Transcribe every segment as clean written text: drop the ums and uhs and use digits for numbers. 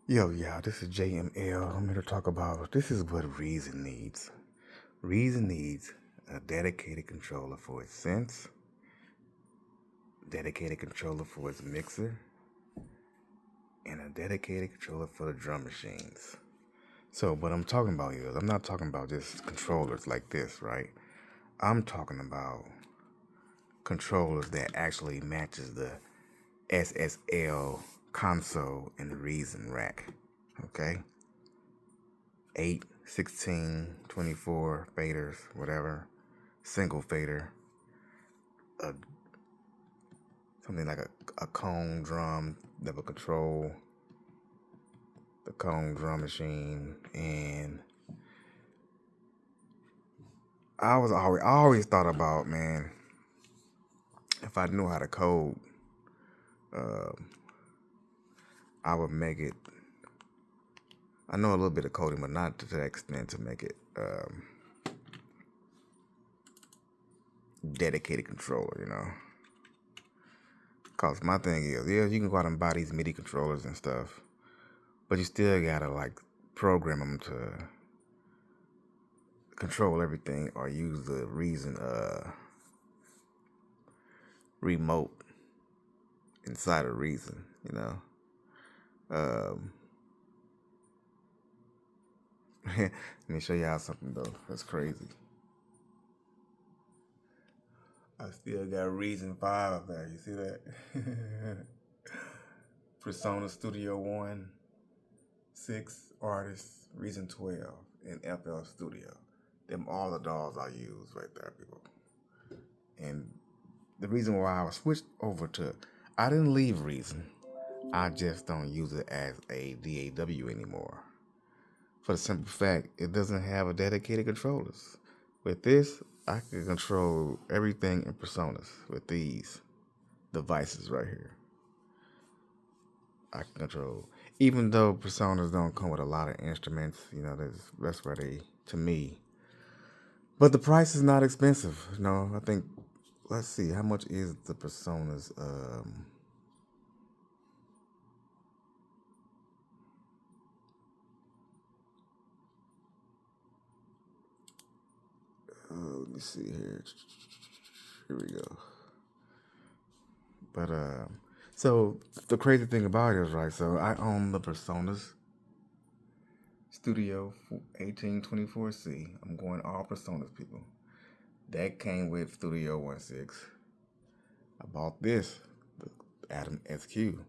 Yo, yeah, this is JML. I'm here to talk about this is what Reason needs. Reason needs a dedicated controller for its synths, dedicated controller for its mixer, and a dedicated controller for the drum machines. So, what I'm talking about is, I'm not talking about just controllers like this, right? I'm talking about controllers that actually matches the SSL console and the Reason rack. Okay? 8, 16, 24 faders, whatever, single fader, a, something like a cone drum that will control the cone drum machine. And I always thought about, man, if I knew how to code, uh, I would make it. I know a little bit of coding, but not to that extent to make it dedicated controller. Cause my thing is, yeah, you can go out and buy these MIDI controllers and stuff, but you still gotta like program them to control everything or use the Reason remote inside of Reason. Um, Let me show y'all something though. That's crazy. I still got Reason 5 up there. You see that? Persona Studio 1, 6 artists, Reason 12, and FL Studio. Them all the dolls I use right there, people. And the reason why I switched over to, I didn't leave Reason. I just don't use it as a DAW anymore. For the simple fact, it doesn't have a dedicated controllers. With this, I can control everything in Personas with these devices right here. I can control, even though Personas don't come with a lot of instruments, that's where they, to me. But the price is not expensive. I think, let's see, how much is the Personas? Let me see here. Here we go. But so the crazy thing about it is, right? So I own the Personas Studio 1824C. I'm going all Personas, people. That came with Studio 16. I bought this, the Atom SQ.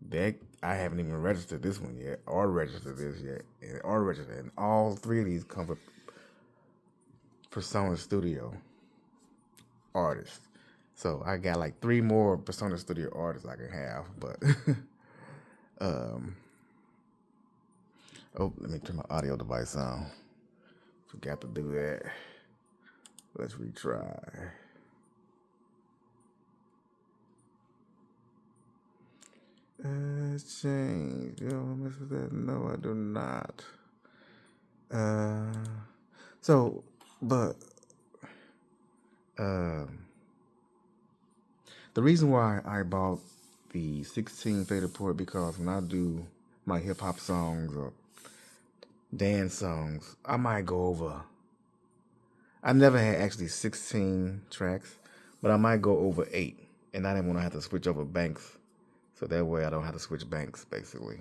That I haven't even registered this one yet, or registered this yet, or registered. And all three of these come with Persona Studio artists. So I got like three more Persona Studio artists I can have, but let me turn my audio device on. Forgot to do that. Let's retry. Change. You don't mess with that? No, I do not. So, but the reason why I bought the 16 fader port, because when I do my hip hop songs or dance songs, I might go over. I never had actually 16 tracks, but I might go over 8, and I didn't want to have to switch over banks, so that way I don't have to switch banks basically.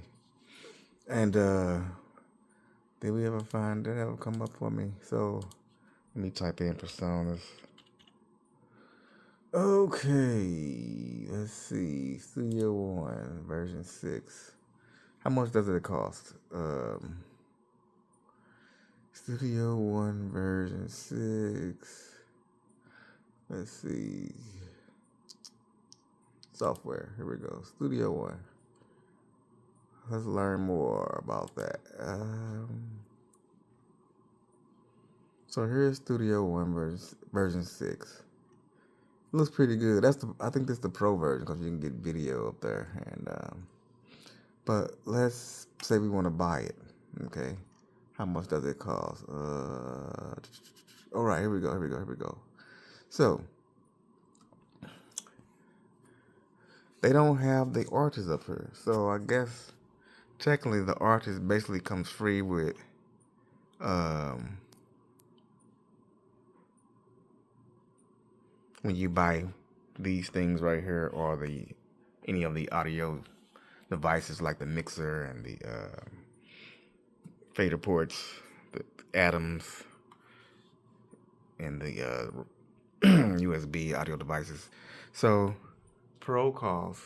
And did we ever find that ever come up for me? So let me type in Personas. Okay, let's see. Studio One version 6. How much does it cost? Studio One version 6. Let's see. Software. Here we go. Studio One. Let's learn more about that. So here's Studio One version 6. It looks pretty good. I think that's the pro version because you can get video up there. And but let's say we want to buy it. Okay, how much does it cost? All right, here we go. So they don't have the artists up here. So I guess technically the artist basically comes free with when you buy these things right here, or the any of the audio devices like the mixer and the fader ports, the Adams, and the USB audio devices. So Pro costs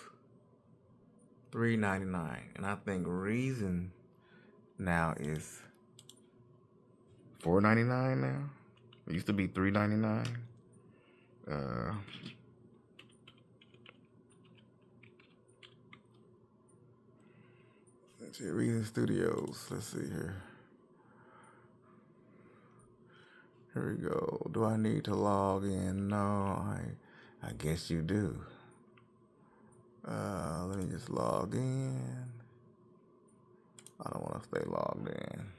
$3.99, and I think Reason now is $4.99 now. It used to be $3.99. Let's see, Reason Studios. Let's see here. Here we go. Do I need to log in? No, I guess you do. Let me just log in. I don't want to stay logged in.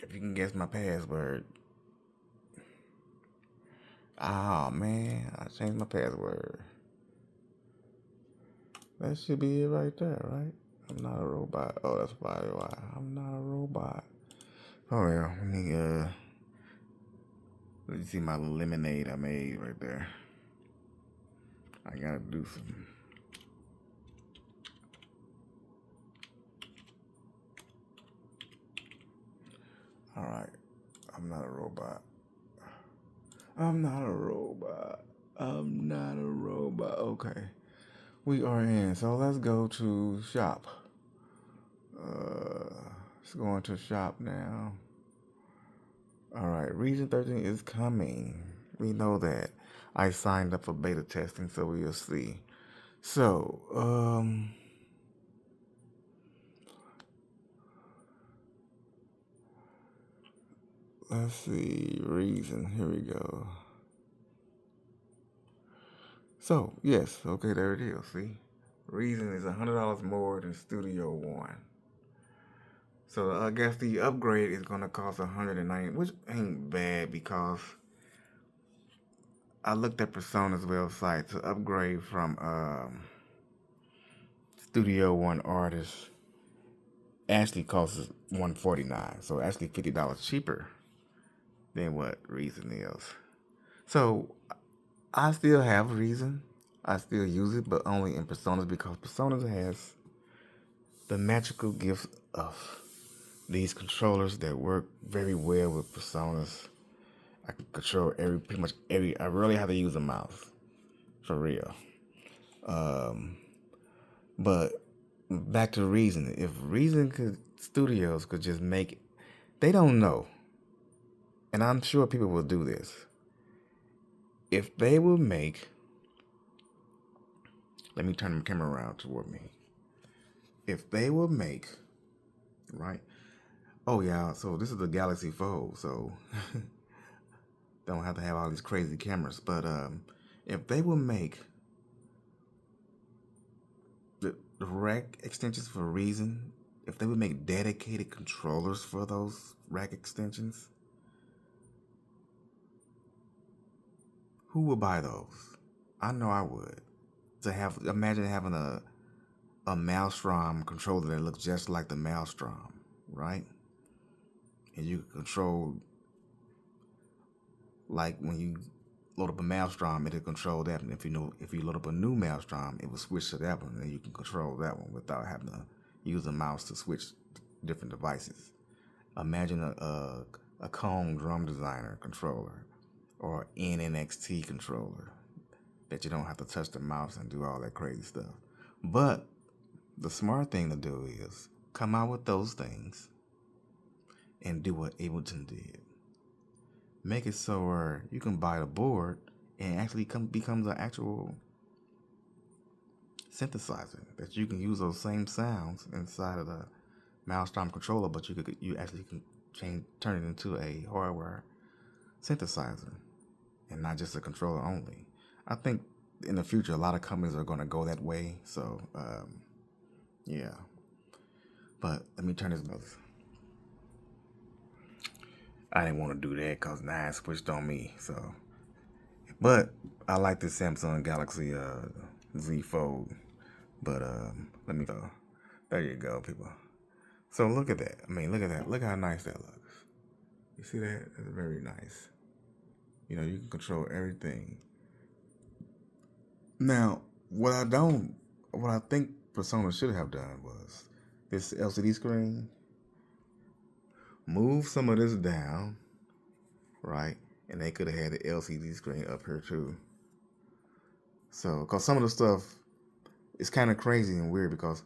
If you can guess my password. Oh man, I changed my password. That should be it right there, right? I'm not a robot. Oh, that's probably why. I'm not a robot. Oh yeah, let me see my lemonade I made right there. I gotta do some. All right, I'm not a robot. I'm not a robot. I'm not a robot. Okay, we are in. So let's go to shop. Let's go into shop now. All right, Region 13 is coming. We know that. I signed up for beta testing, so we'll see. So, let's see. Reason. Here we go. So, yes. Okay, there it is. See? Reason is $100 more than Studio One. So, I guess the upgrade is going to cost $190, which ain't bad because I looked at Persona's website to upgrade from Studio One artist actually costs $149, so actually $50 cheaper than what Reason is. So I still have Reason. I still use it, but only in Personas because Personas has the magical gift of these controllers that work very well with Personas. I can control pretty much every. I rarely have to use a mouse, for real. But back to Reason. If Studios could just make, they don't know, and I'm sure people will do this. If they will make, let me turn the camera around toward me. If they will make, right? Oh yeah, so this is the Galaxy Fold, so don't have to have all these crazy cameras. But if they will make the rack extensions for Reason, if they would make dedicated controllers for those rack extensions, who would buy those? I know I would. Imagine having a Maelstrom controller that looks just like the Maelstrom, right? And you can control, like when you load up a Maelstrom, it'll control that. And if you load up a new Maelstrom, it will switch to that one, and you can control that one without having to use a mouse to switch different devices. Imagine a Kong Drum Designer controller or NNXT controller that you don't have to touch the mouse and do all that crazy stuff. But the smart thing to do is come out with those things and do what Ableton did. Make it so you can buy the board and actually becomes an actual synthesizer that you can use those same sounds inside of the Maelstrom controller, but you actually can turn it into a hardware synthesizer and not just a controller only. I think in the future a lot of companies are going to go that way. So yeah, but let me turn this button. I didn't want to do that because now it switched on me. So, but I like this Samsung Galaxy Z Fold. But let me go. There you go, people. So look at that. I mean, look at that. Look how nice that looks. You see that? That's very nice. You know, you can control everything. Now, what I think Persona should have done was this LCD screen, move some of this down, right? And they could have had the LCD screen up here too. So, because some of the stuff is kind of crazy and weird because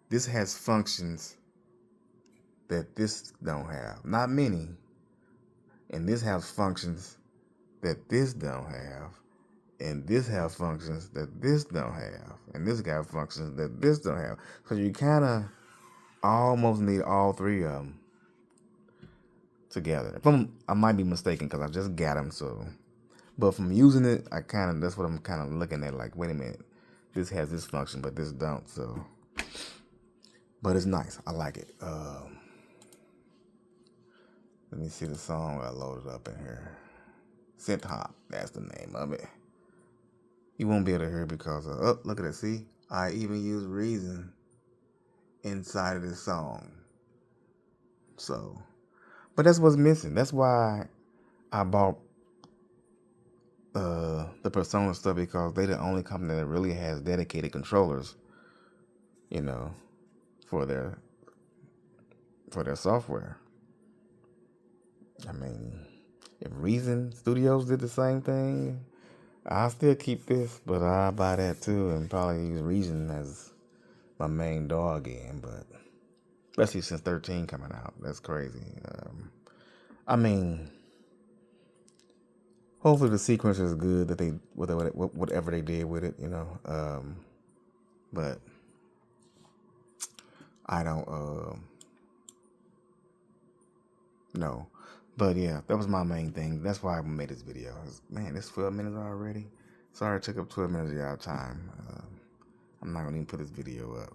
this has functions that this don't have. Not many. And this has functions that this don't have. And this have functions that this don't have. And this got functions that this don't have. So you kind of almost need all three of them together. I might be mistaken because I just got them. So, but from using it, that's what I'm kind of looking at. Like, wait a minute, this has this function, but this don't. So, but it's nice. I like it. Let me see the song I loaded up in here. Synth Hop, that's the name of it. You won't be able to hear it because look at it. See, I even use Reason inside of this song. So, but that's what's missing. That's why I bought the Persona stuff, because they're the only company that really has dedicated controllers, you know, for their software. I mean, if Reason Studios did the same thing, I'll still keep this, but I'll buy that too and probably use Reason as my main dog again. But especially since 13 coming out, that's crazy. I mean, hopefully the sequencer is good that they whatever they did with it, you know. But I don't know. But yeah, that was my main thing. That's why I made this video. Man, it's 12 minutes already. Sorry it took up 12 minutes of y'all time. I'm not gonna even put this video up.